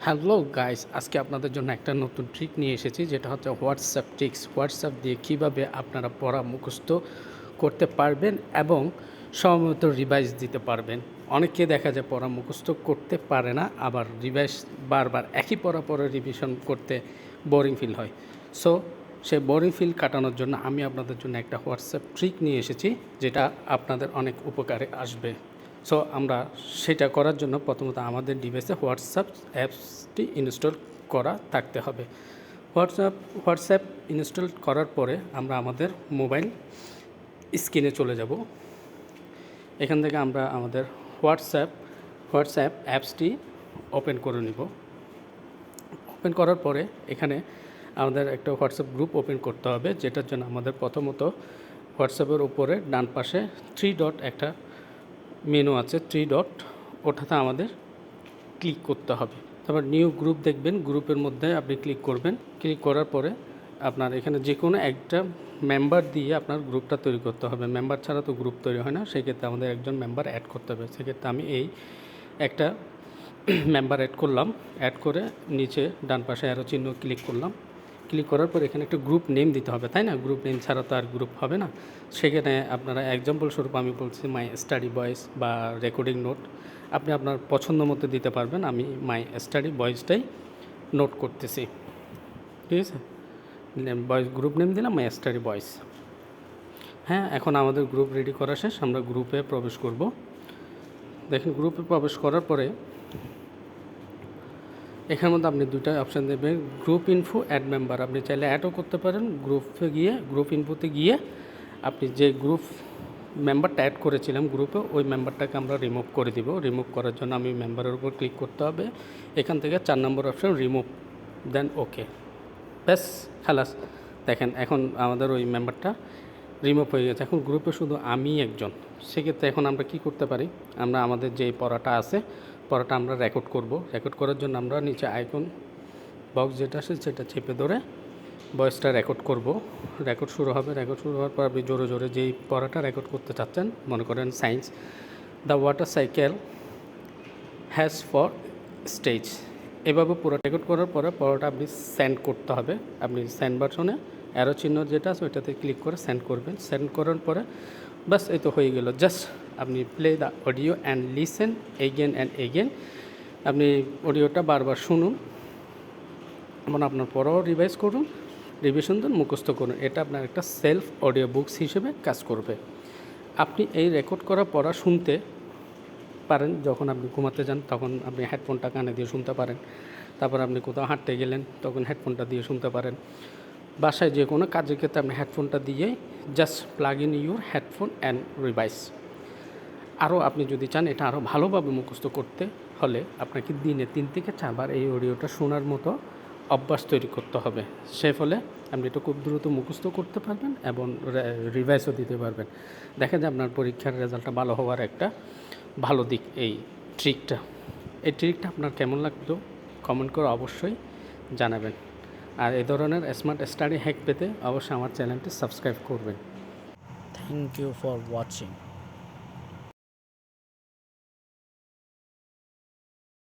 Hello guys, আজকে আপনাদের জন্য একটা নতুন ট্রিক নিয়ে এসেছি, যেটা হচ্ছে হোয়াটসঅ্যাপ ট্রিক্স। হোয়াটসঅ্যাপ দিয়ে কিভাবে আপনারা পড়া মুখস্থ করতে পারবেন এবং সময়মতো রিভাইজ দিতে পারবেন। অনেকে দেখা যায় পড়া মুখস্থ করতে পারে না, আবার রিভাইজ বারবার একই পড়া পরে রিভিশন করতে বোরিং ফিল হয়। সো সেই বোরিং ফিল কাটানোর জন্য আমি আপনাদের জন্য একটা হোয়াটসঅ্যাপ ট্রিক নিয়ে এসেছি, যেটা আপনাদের অনেক উপকারে আসবে। সো আমরা সেটা করার জন্য প্রথমত আমাদের ডিভাইসে হোয়াটসঅ্যাপ অ্যাপসটি ইনস্টল করা থাকতে হবে। হোয়াটসঅ্যাপ ইনস্টল করার পরে আমরা আমাদের মোবাইল স্ক্রিনে চলে যাব। এখান থেকে আমরা আমাদের হোয়াটসঅ্যাপ অ্যাপসটি ওপেন করে নিব। ওপেন করার পরে এখানে আমাদের একটা হোয়াটসঅ্যাপ গ্রুপ ওপেন করতে হবে, যেটার জন্য আমাদের প্রথমত হোয়াটসঅ্যাপের উপরে ডান পাশে 3 ডট একটা মেনু আছে, 3 ডট, ওটাতে আমাদের ক্লিক করতে হবে। তারপর নিউ গ্রুপ দেখবেন, গ্রুপের মধ্যে আপনি ক্লিক করবেন। ক্লিক করার পরে আপনার এখানে যে কোনো একটা মেম্বার দিয়ে আপনার গ্রুপটা তৈরি করতে হবে। মেম্বার ছাড়া তো গ্রুপ তৈরি হয় না, সেক্ষেত্রে আমাদের একজন মেম্বার অ্যাড করতে হবে। সেক্ষেত্রে আমি এই একটা মেম্বার অ্যাড করলাম। অ্যাড করে নিচে ডান পাশে অ্যারো চিহ্ন ক্লিক করলাম। ক্লিক করার পর এখানে একটা গ্রুপ নেম দিতে হবে, তাই না? গ্রুপ নেম ছাড়া তো আর গ্রুপ হবে না। সেখানে আপনারা এক্সাম্পল স্বরূপ আমি বলছি মাই স্টাডি বয়েস বা রেকর্ডিং নোট, আপনি আপনার পছন্দ মতো দিতে পারবেন। আমি মাই স্টাডি বয়েসটাই নোট করতেছি, ঠিক আছে? বয়েস গ্রুপ নেম দিলাম মাই স্টাডি বয়েস। হ্যাঁ, এখন আমাদের গ্রুপ রেডি করা শেষ, আমরা গ্রুপে প্রবেশ করব। দেখেন, গ্রুপে প্রবেশ করার পরে এখানের মধ্যে আপনি দুইটা অপশান দেবেন, গ্রুপ ইনফো, অ্যাড মেম্বার। আপনি চাইলে অ্যাডও করতে পারেন। গ্রুপ ইনফোতে গিয়ে আপনি যে গ্রুপ মেম্বারটা অ্যাড করেছিলাম গ্রুপে, ওই মেম্বারটাকে আমরা রিমুভ করে দিব। রিমুভ করার জন্য আমি মেম্বারের উপর ক্লিক করতে হবে। এখান থেকে 4 নম্বর অপশান রিমুভ, দেন ওকে, ব্যাস খালাস। দেখেন এখন আমাদের ওই মেম্বারটা রিমুভ হয়ে গেছে। এখন গ্রুপে শুধু আমি একজন। সেক্ষেত্রে এখন আমরা কি করতে পারি, আমরা আমাদের যে পড়াটা আছে, পড়াটা আমরা রেকর্ড করব। রেকর্ড করার জন্য আমরা নিচে আইকন বক্স যেটা আছে সেটা চেপে ধরে ভয়েসটা রেকর্ড করব। রেকর্ড শুরু হবে। রেকর্ড শুরু হওয়ার পর আপনি জোরে জোরে যেই পড়াটা রেকর্ড করতে চাচ্ছেন, মনে করেন science, the water cycle has for stage, এভাবে পুরো রেকর্ড করার পরে পড়াটা আপনি সেন্ড করতে হবে। আপনি সেন্ড বাটনে অ্যারো চিহ্ন যেটা আছে ওইটাতে ক্লিক করে সেন্ড করবেন। সেন্ড করার পরে বাস, এই তো হয়ে গেল। জাস্ট আপনি play the audio and listen again and again. আপনি অডিওটা বারবার শুনুন এবং আপনার পড়াও রিভাইজ করুন, রিভিশন দেন, মুখস্থ করুন। এটা আপনার একটা সেলফ অডিও বুকস হিসেবে কাজ করবে। আপনি এই রেকর্ড করা পড়া শুনতে পারেন। যখন আপনি ঘুমাতে যান তখন আপনি হেডফোনটা কানে দিয়ে শুনতে পারেন। তারপর আপনি কোথাও হাঁটতে গেলেন তখন হেডফোনটা দিয়ে শুনতে পারেন। বাসায় যে কোনো কাজের ক্ষেত্রে আপনি হেডফোনটা দিয়ে just plug in your headphone and revise. আরও আপনি যদি চান এটা আরও ভালোভাবে মুখস্থ করতে হলে আপনাকে দিনে 3 থেকে 4 বার এই অডিওটা শোনার মতো অভ্যাস তৈরি করতে হবে। সে ফলে আপনি এটা খুব দ্রুত মুখস্থ করতে পারবেন এবং রিভাইজও দিতে পারবেন। দেখা যায় আপনার পরীক্ষার রেজাল্টটা ভালো হওয়ার একটা ভালো দিক এই ট্রিকটা। এই ট্রিকটা আপনার কেমন লাগলো কমেন্ট করে অবশ্যই জানাবেন। আর এই ধরনের স্মার্ট স্টাডি হ্যাক পেতে অবশ্যই আমার চ্যানেলটি সাবস্ক্রাইব করবেন। Thank you for watching.